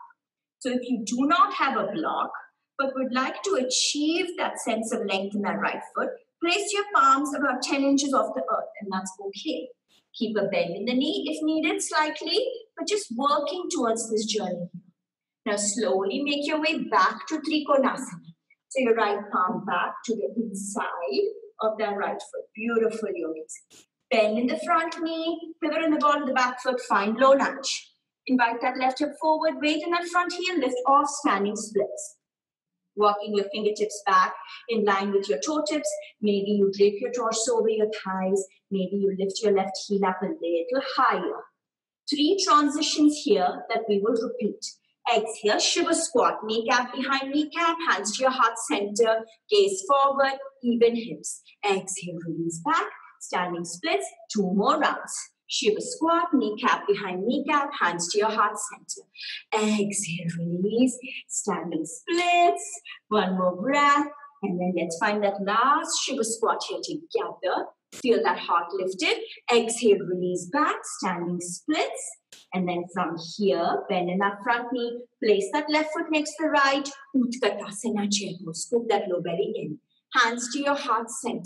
So if you do not have a block, but would like to achieve that sense of length in that right foot, place your palms about 10 inches off the earth, and that's okay. Keep a bend in the knee if needed slightly, but just working towards this journey. Now slowly make your way back to Trikonasana. So your right palm back to the inside of that right foot. Beautiful, yogis. Bend in the front knee, pivot in the ball of the back foot, find low lunge. Invite that left hip forward, weight in that front heel, lift off, standing splits. Walking your fingertips back in line with your toe tips. Maybe you drape your torso over your thighs. Maybe you lift your left heel up a little higher. 3 transitions here that we will repeat. Exhale, Shiva squat, kneecap behind kneecap, hands to your heart center, gaze forward, even hips. Exhale, release back, standing splits, 2 more rounds. Shiva squat, kneecap behind kneecap, hands to your heart center. Exhale, release, standing splits, 1 more breath, and then let's find that last Shiva squat here together. Feel that heart lifted. Exhale, release back, standing splits. And then from here, bend in that front knee, place that left foot next to the right, Utkatasana chair pose, scoop that low belly in. Hands to your heart center.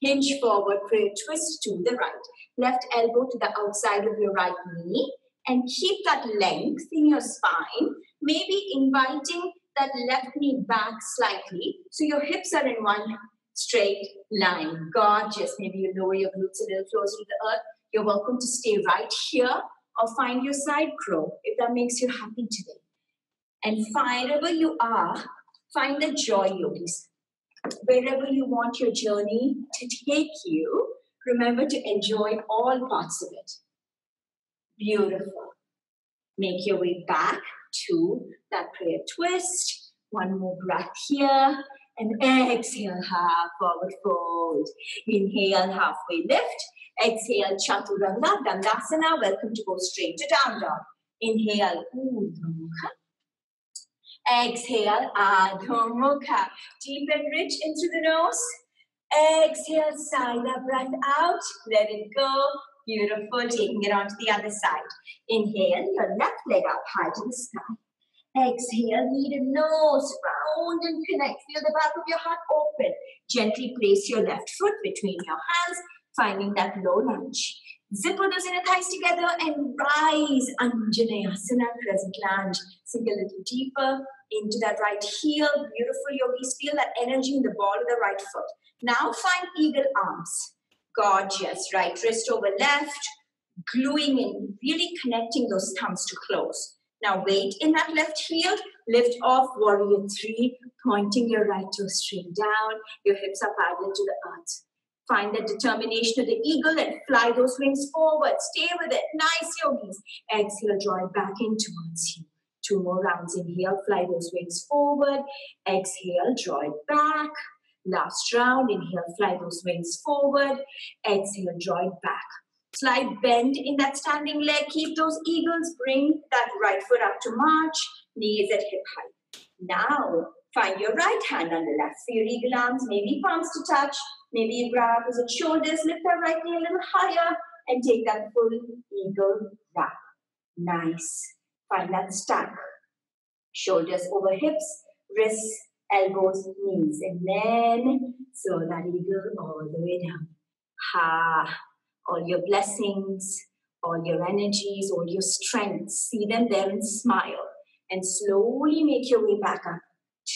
Hinge forward, prayer twist to the right. Left elbow to the outside of your right knee. And keep that length in your spine. Maybe inviting that left knee back slightly so your hips are in one straight line. Gorgeous. Maybe you lower your glutes a little closer to the earth. You're welcome to stay right here or find your side crow if that makes you happy today. And wherever you are, find the joy, yogis. Wherever you want your journey to take you, remember to enjoy all parts of it. Beautiful. Make your way back to that prayer twist. One more breath here. And exhale, half forward fold. Inhale, halfway lift. Exhale, Chaturanga, Dandasana. Welcome to go straight to down dog. Inhale, Urdhva Mukha. Exhale, Adho Mukha. Deep and rich into the nose. Exhale, sigh that breath out. Let it go. Beautiful. Taking it onto the other side. Inhale, your left leg up high to the sky. Exhale, knee to nose, round and connect. Feel the back of your heart open. Gently place your left foot between your hands, finding that low lunge. Zipper those inner thighs together and rise. Anjaneyasana, crescent lunge. Sink a little deeper into that right heel. Beautiful, yogis. Feel that energy in the ball of the right foot. Now find eagle arms. Gorgeous. Right wrist over left. Gluing in, really connecting those thumbs to close. Now weight in that left heel, lift off warrior three, pointing your right toe straight down, your hips are parallel to the earth. Find the determination of the eagle and fly those wings forward. Stay with it. Nice, yogis. Exhale, draw it back in towards you. Two more rounds. Inhale, fly those wings forward. Exhale, draw it back. Last round. Inhale, fly those wings forward. Exhale, draw it back. Slight bend in that standing leg. Keep those eagles. Bring that right foot up to march. Knees at hip height. Now, find your right hand on the left for your eagle arms. Maybe palms to touch. Maybe you grab opposite shoulders. Lift that right knee a little higher. And take that full eagle wrap. Nice. Find that stack. Shoulders over hips. Wrists, elbows, knees. And then, so that eagle all the way down. Ha. All your blessings, all your energies, all your strengths. See them there and smile. And slowly make your way back up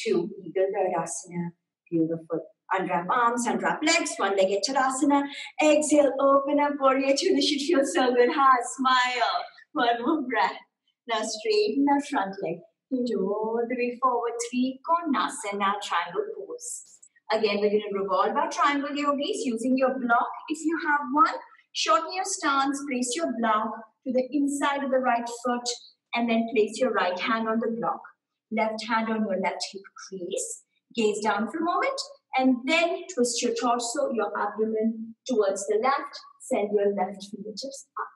to Eagle Tadasana. Beautiful. Unwrap arms, unwrap legs, one-legged Tadasana. Exhale, open up, warrior two. This should feel so good. Ha, smile. One more breath. Now straighten that front leg. Hinge all the way forward. Trikonasana, triangle pose. Again, we're going to revolve our triangle yogis using your block if you have one. Shorten your stance, place your block to the inside of the right foot, and then place your right hand on the block. Left hand on your left hip crease. Gaze down for a moment, and then twist your torso, your abdomen towards the left. Send your left fingertips up.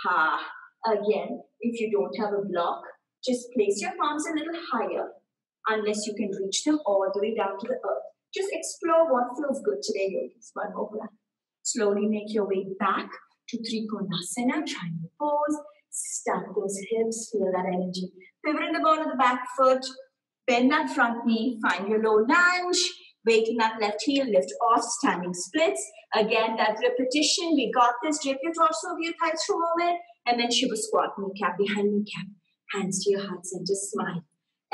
Ha. Again, if you don't have a block, just place your palms a little higher, unless you can reach them all the way down to the earth. Just explore what feels good today, yogis. One more breath. Slowly make your way back to Trikonasana, triangle pose. Stack those hips, feel that energy. Pivot in the ball of the back foot. Bend that front knee, find your low lunge. Weight in that left heel, lift off, standing splits. Again, that repetition, we got this. Drape your torso over your thighs for a moment. And then Shiva squat, kneecap behind kneecap. Hands to your heart center, smile.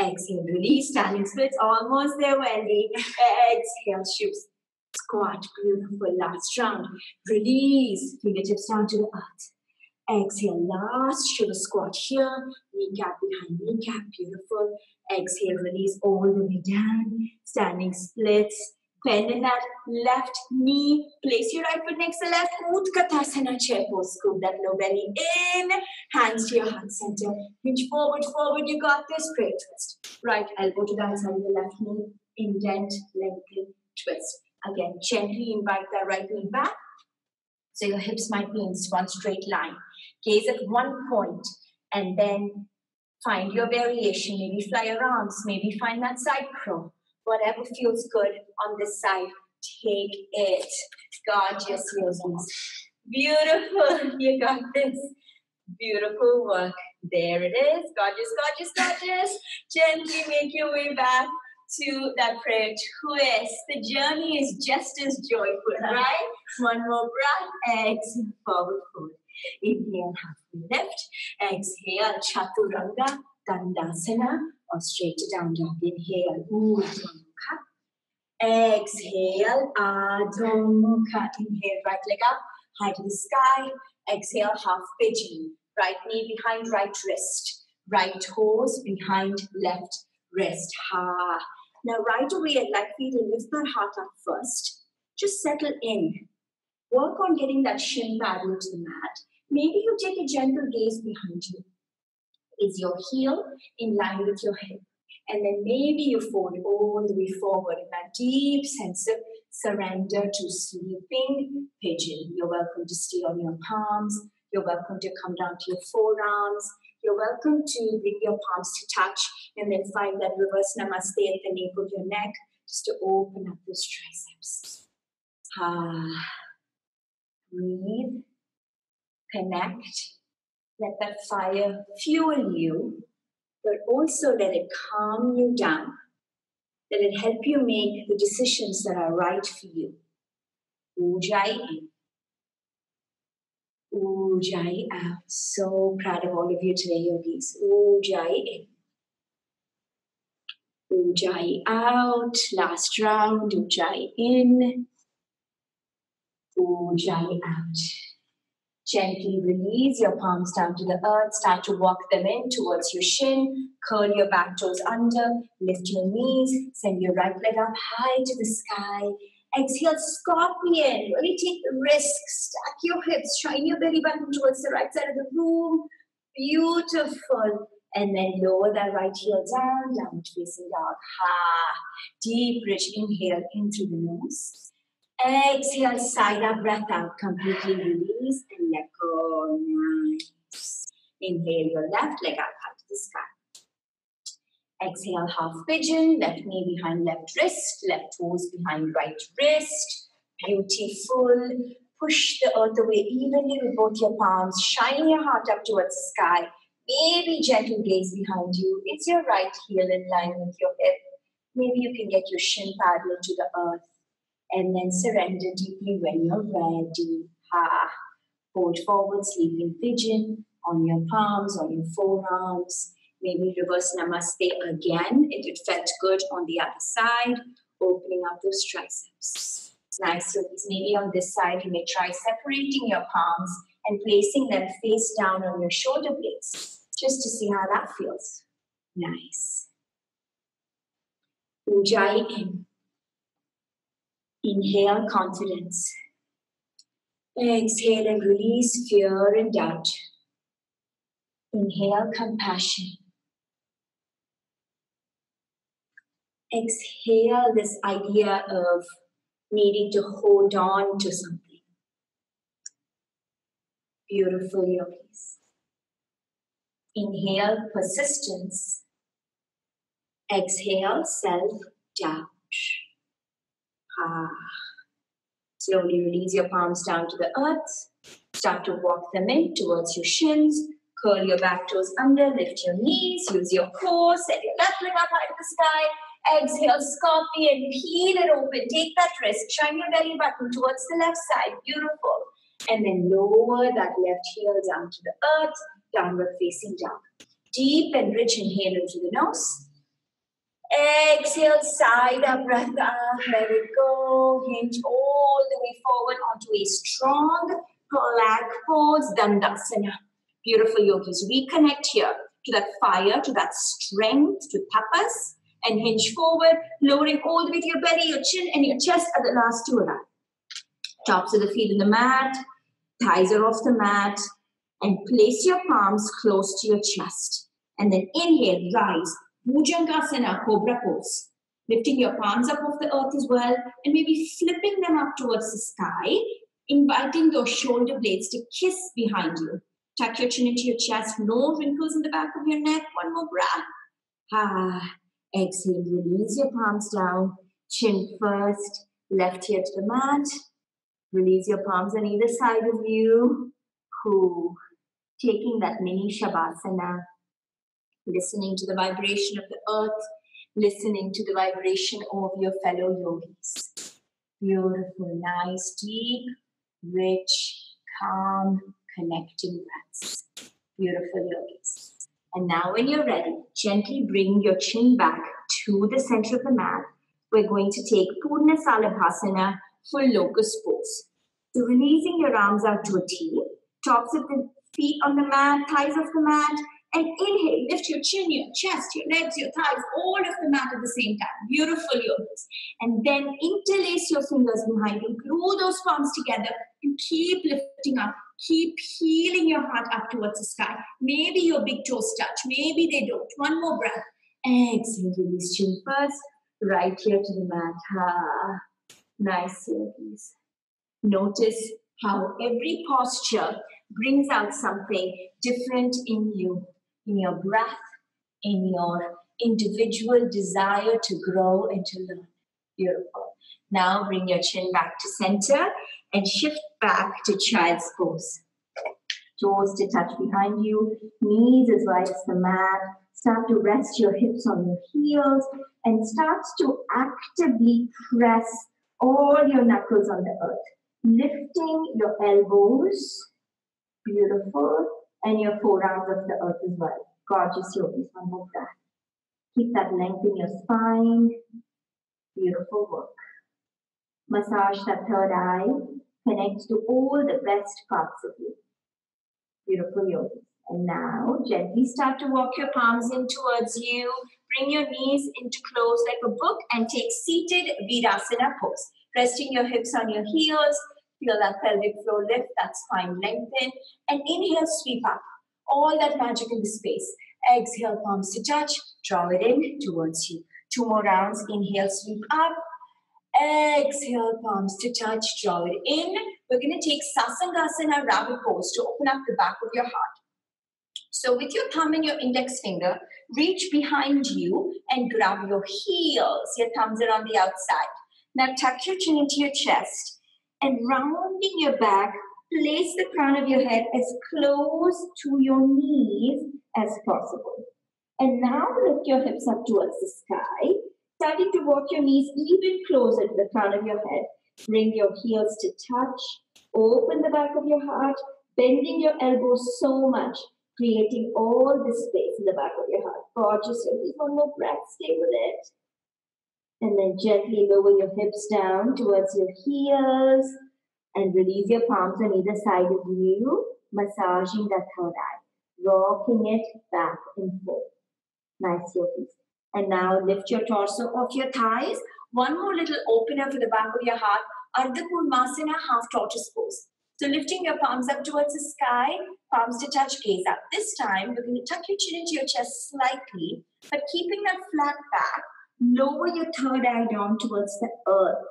Exhale, release, standing splits, almost there, Wendy. Exhale, Shiva squat, beautiful, last round. Release, fingertips down to the earth. Exhale, last Shiva squat here. Kneecap behind kneecap, beautiful. Exhale, release all the way down. Standing splits. Bend in that left knee. Place your right foot next to left. Utkatasana chair pose. Scoop that low belly in. Hands to your heart center. Hinge forward, forward. You got this. Great twist. Right elbow to the outside of the left knee. Indent, lengthen, twist. Again, gently invite that right knee back. So your hips might be in one straight line. Gaze at one point and then find your variation. Maybe fly your arms. Maybe find that side crow. Whatever feels good on this side, take it. Gorgeous, yogis. Beautiful. You got this. Beautiful work. There it is. Gorgeous, gorgeous, gorgeous. Gently make your way back to that prayer twist. The journey is just as joyful, right? One more breath. Exhale, forward fold. Inhale, halfway lift. Exhale, chaturanga, dandasana, or straight to down dog. Inhale, urdhva mukha. Exhale, adho mukha. Inhale, right leg up, high to the sky. Exhale, half pigeon. Right knee behind right wrist. Right toes behind left wrist. Ha. Now, right away, I'd like you to lift that heart up first. Just settle in. Work on getting that shin parallel to the mat. Maybe you take a gentle gaze behind you. Is your heel in line with your hip? And then maybe you fold all the way forward in that deep sense of surrender to sleeping pigeon. You're welcome to stay on your palms. You're welcome to come down to your forearms. You're welcome to bring your palms to touch and then find that reverse namaste at the nape of your neck just to open up those triceps. Breathe, connect, let that fire fuel you, but also let it calm you down. Let it help you make the decisions that are right for you. Ujjayi in. Ujjayi out. So proud of all of you today, yogis. Ujjayi in. Ujjayi out. Last round. Ujjayi in. Ujjayi out. Gently release your palms down to the earth. Start to walk them in towards your shin. Curl your back toes under. Lift your knees. Send your right leg up high to the sky. Exhale, scorpion. Really take the risk. Stack your hips. Shine your belly button towards the right side of the room. Beautiful. And then lower that right heel down. Downward facing dog. Ha. Deep, rich inhale in through the nose. Exhale, side up, breath out. Completely release and let go. Nice. Inhale your left leg up high to the sky. Exhale, half pigeon. Left knee behind left wrist. Left toes behind right wrist. Beautiful. Push the earth away evenly with both your palms. Shine your heart up towards the sky. Maybe gentle gaze behind you. Is your right heel in line with your hip? Maybe you can get your shin parallel to the earth. And then surrender deeply when you're ready. Ha. Fold forward, sleeping pigeon on your palms, on your forearms. Maybe reverse namaste again if it felt good on the other side. Opening up those triceps. Nice, yogis. Maybe on this side, you may try separating your palms and placing them face down on your shoulder blades, just to see how that feels. Nice. Ujjayi in. Inhale, confidence. Exhale and release fear and doubt. Inhale, compassion. Exhale, this idea of needing to hold on to something. Beautiful, yogis. Inhale, persistence. Exhale, self-doubt. Slowly release your palms down to the earth. Start to walk them in towards your shins. Curl your back toes under. Lift your knees. Use your core. Set your left leg up high to the sky. Exhale, scorpion. Peel it open. Take that wrist. Shine your belly button towards the left side. Beautiful. And then lower that left heel down to the earth. Downward facing dog. Deep and rich inhale into the nose. Exhale, side up, breath out, let it go. Hinge all the way forward onto a strong plank pose, Dandasana. Beautiful, yogis. Reconnect here to that fire, to that strength, to tapas, and hinge forward, lowering all the way to your belly, your chin, and your chest at the last two of that. Tops of the feet in the mat, thighs are off the mat, and place your palms close to your chest. And then inhale, rise. Bhujangasana, cobra pose. Lifting your palms up off the earth as well, and maybe flipping them up towards the sky, inviting your shoulder blades to kiss behind you. Tuck your chin into your chest, no wrinkles in the back of your neck. One more breath. Exhale, release your palms down. Chin first, left ear to the mat. Release your palms on either side of you. Taking that mini Shavasana. Listening to the vibration of the earth. listening to the vibration of your fellow yogis. Beautiful, nice, deep, rich, calm, connecting breaths. Beautiful, yogis. And now when you're ready, gently bring your chin back to the center of the mat. We're going to take Purna Salabhasana, full locust pose. So releasing your arms out to a T, tops of the feet on the mat, thighs off the mat, and inhale, lift your chin, your chest, your legs, your thighs, all of the mat at the same time. Beautiful, yogis. And then interlace your fingers behind you, glue those palms together, and keep lifting up. Keep healing your heart up towards the sky. Maybe your big toes touch, maybe they don't. One more breath. Exhale, release chin first, right here to the mat. Nice, yogis. Notice how every posture brings out something different in you, in your breath, in your individual desire to grow and to learn. Beautiful. Now bring your chin back to center and shift back to child's pose. Toes to touch behind you, knees as wide as the mat. Start to rest your hips on your heels and start to actively press all your knuckles on the earth. Lifting your elbows, beautiful, and your forearms off the earth as well. Gorgeous, yogis. One more breath. Keep that length in your spine. Beautiful work. Massage that third eye. Connect to all the best parts of you. Beautiful, yogis. And now, gently start to walk your palms in towards you. Bring your knees into close like a book and take seated Virasana pose. Resting your hips on your heels. Feel that pelvic floor lift, that spine lengthen. And inhale, sweep up. All that magic in the space. Exhale, palms to touch. Draw it in towards you. 2 more rounds. Inhale, sweep up. Exhale, palms to touch. Draw it in. We're going to take Sasangasana rabbit pose to open up the back of your heart. So with your thumb and your index finger, reach behind you and grab your heels. Your thumbs are on the outside. Now tuck your chin into your chest and rounding your back, place the crown of your head as close to your knees as possible. And now lift your hips up towards the sky, starting to walk your knees even closer to the crown of your head. Bring your heels to touch, open the back of your heart, bending your elbows so much, creating all this space in the back of your heart. Gorgeous, yogis. One more breath, stay with it. And then gently lower your hips down towards your heels and release your palms on either side of you, massaging that third eye, rocking it back and forth. Nice, yogis. And now lift your torso off your thighs. One more little opener for the back of your heart, Ardha Padmasana, half tortoise pose. So lifting your palms up towards the sky, palms to touch, gaze up. This time, we're going to tuck your chin into your chest slightly, but keeping that flat back, lower your third eye down towards the earth.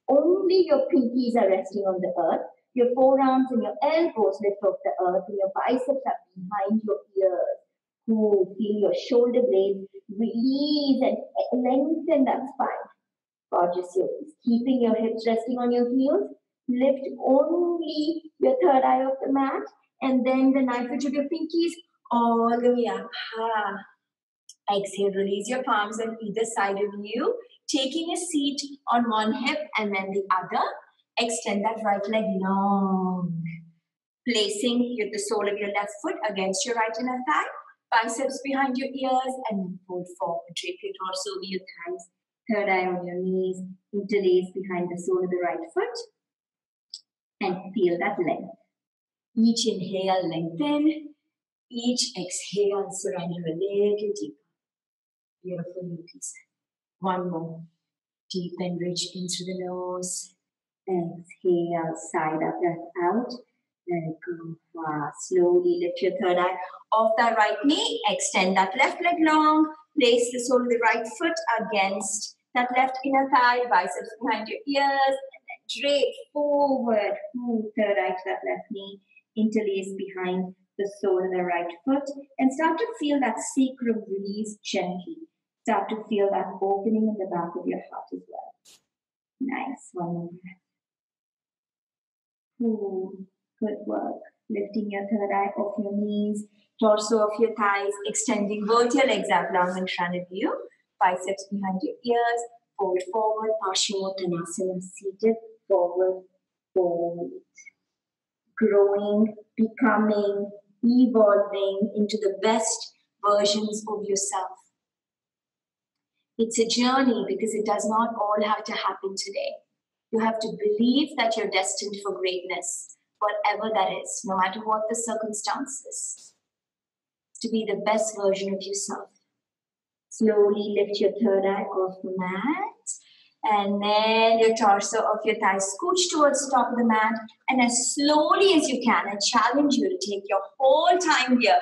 Only your pinkies are resting on the earth. Your forearms and your elbows lift off the earth, and your biceps are behind your ears. Feel your shoulder blades release and lengthen that spine. Gorgeous, yogis. Keeping your hips resting on your heels. Lift only your third eye off the mat, and then the knife edge of your pinkies all the way up. Exhale, release your palms on either side of you, taking a seat on one hip and then the other. Extend that right leg long, placing the sole of your left foot against your right inner thigh, biceps behind your ears, and then fold forward. Drape your torso over your thighs, third eye on your knees, interlace behind the sole of the right foot, and feel that length. Each inhale, lengthen. Each exhale, surrender a little deeper. Beautiful, yogis. One more. Deep and rich in through the nose. Exhale, side up, breath out. Let it go. Slowly lift your third eye off that right knee. Extend that left leg long. Place the sole of the right foot against that left inner thigh. Biceps behind your ears. Drape forward, move third eye to that left knee, interlace behind the sole of the right foot, and start to feel that sacrum release gently. Start to feel that opening in the back of your heart as well. Nice, one more breath. Good work. Lifting your third eye off your knees, torso off your thighs, extending both your legs out long in front of you. biceps behind your ears, fold forward, Paschimottanasana, seated, forward, fold. Growing, becoming, evolving into the best versions of yourself. It's a journey because it does not all have to happen today. You have to believe that you're destined for greatness, whatever that is, no matter what the circumstances, to be the best version of yourself. Slowly lift your third eye off the mat, and then your torso of your thighs scooch towards the top of the mat, and as slowly as you can, I challenge you to take your whole time here.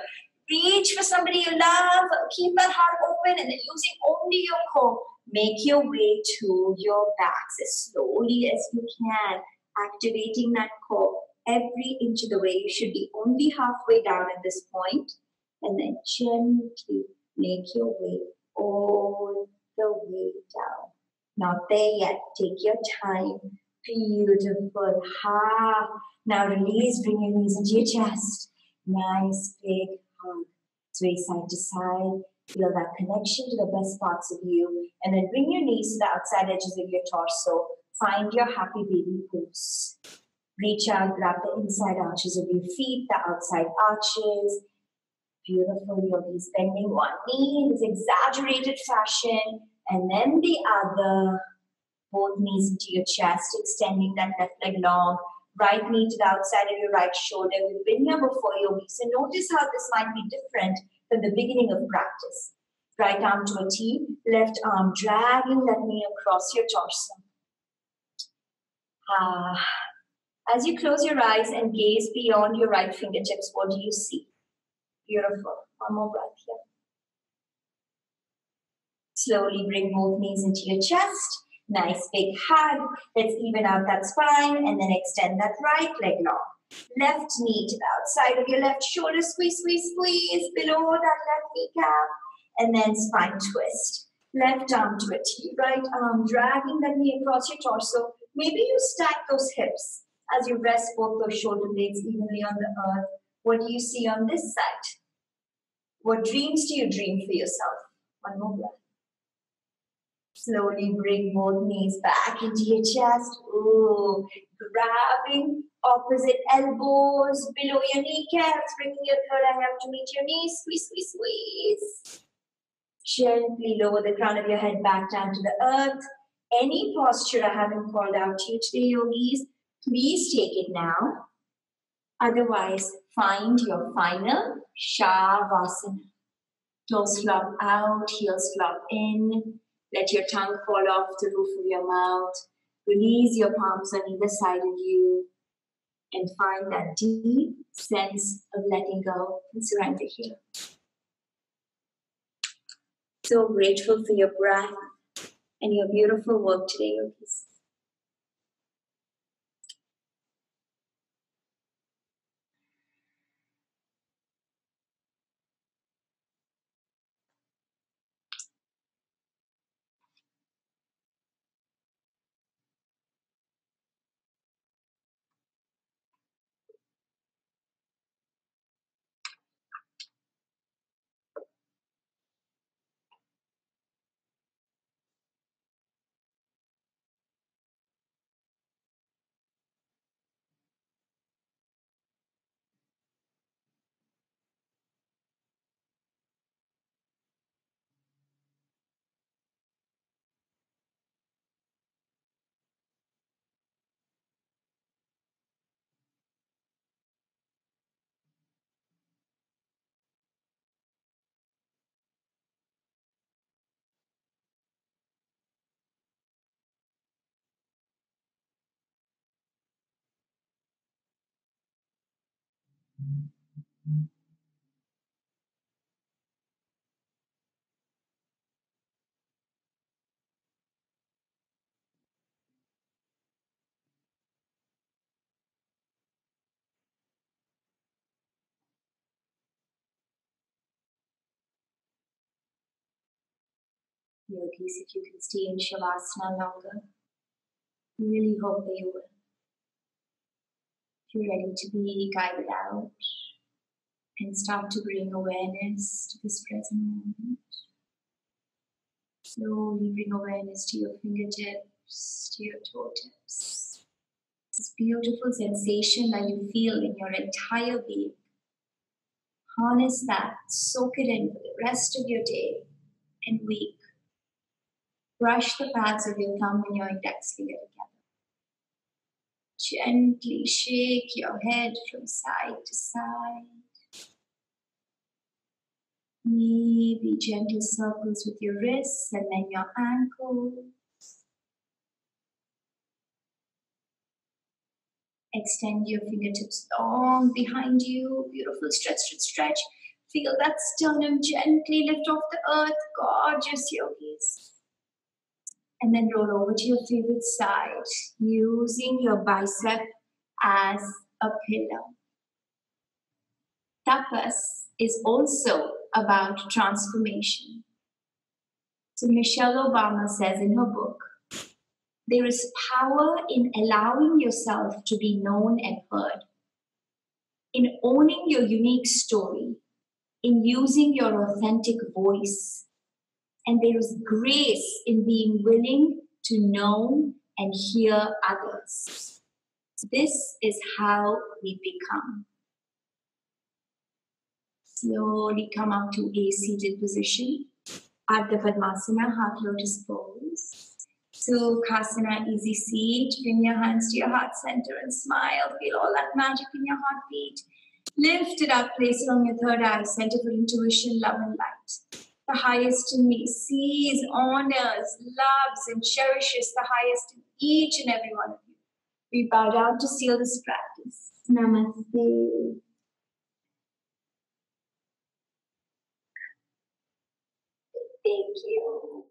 Reach for somebody you love, keep that heart open, and then using only your core, make your way to your backs as slowly as you can, activating that core every inch of the way. You should be only halfway down at this point, and then gently make your way all the way down. Not there yet. Take your time. Beautiful. Now release. Bring your knees into your chest. Nice big hug. Sway side to side. Feel that connection to the best parts of you. And then bring your knees to the outside edges of your torso. Find your happy baby pose. Reach out. Grab the inside arches of your feet. The outside arches. Beautiful, yogis. Bending one knee in this exaggerated fashion, and then the other. Both knees into your chest, extending that left leg long. Right knee to the outside of your right shoulder. We've been here before, yogis. So notice how this might be different from the beginning of practice. Right arm to a T, left arm dragging that knee across your torso. As you close your eyes and gaze beyond your right fingertips, what do you see? Beautiful. One more breath here. Slowly bring both knees into your chest. Nice big hug. Let's even out that spine and then extend that right leg long. Left knee to the outside of your left shoulder. Squeeze, squeeze, squeeze below that left kneecap. And then spine twist. Left arm to a T. Right arm dragging that knee across your torso. Maybe you stack those hips as you rest both those shoulder blades evenly on the earth. What do you see on this side? What dreams do you dream for yourself? One more breath. Slowly bring both knees back into your chest. Ooh, grabbing opposite elbows below your kneecaps, bringing your third eye up to meet your knees. Squeeze, squeeze, squeeze. Gently lower the crown of your head back down to the earth. Any posture I haven't called out to you today, yogis, please take it now. Otherwise, find your final Shavasana. Toes flop out, heels flop in. Let your tongue fall off the roof of your mouth. Release your palms on either side of you. And find that deep sense of letting go and surrender here. So grateful for your breath and your beautiful work today, yogis. Yogis, if you can stay in Shavasana longer, I really hope that you will. If you're ready to be guided out and start to bring awareness to this present moment, Slowly bring awareness to your fingertips, to your toe tips. This beautiful sensation that you feel in your entire being. Harness that, soak it in for the rest of your day and week. Brush the pads of your thumb and your index finger together. Gently shake your head from side to side. Maybe gentle circles with your wrists and then your ankles. Extend your fingertips long behind you. Beautiful stretch, stretch, stretch. Feel that sternum gently lift off the earth. Gorgeous yogis. And then roll over to your favorite side, using your bicep as a pillow. Tapas is also about transformation. So Michelle Obama says in her book, there is power in allowing yourself to be known and heard, in owning your unique story, in using your authentic voice. And there is grace in being willing to know and hear others. This is how we become. Slowly come up to a seated position. Ardha Padmasana, half lotus pose. Sukhasana, easy seat. Bring your hands to your heart center and smile. Feel all that magic in your heartbeat. Lift it up, place it on your third eye, center for intuition, love, and light. The highest in me sees, honors, loves, and cherishes the highest in each and every one of you. We bow down to seal this practice. Namaste. Thank you.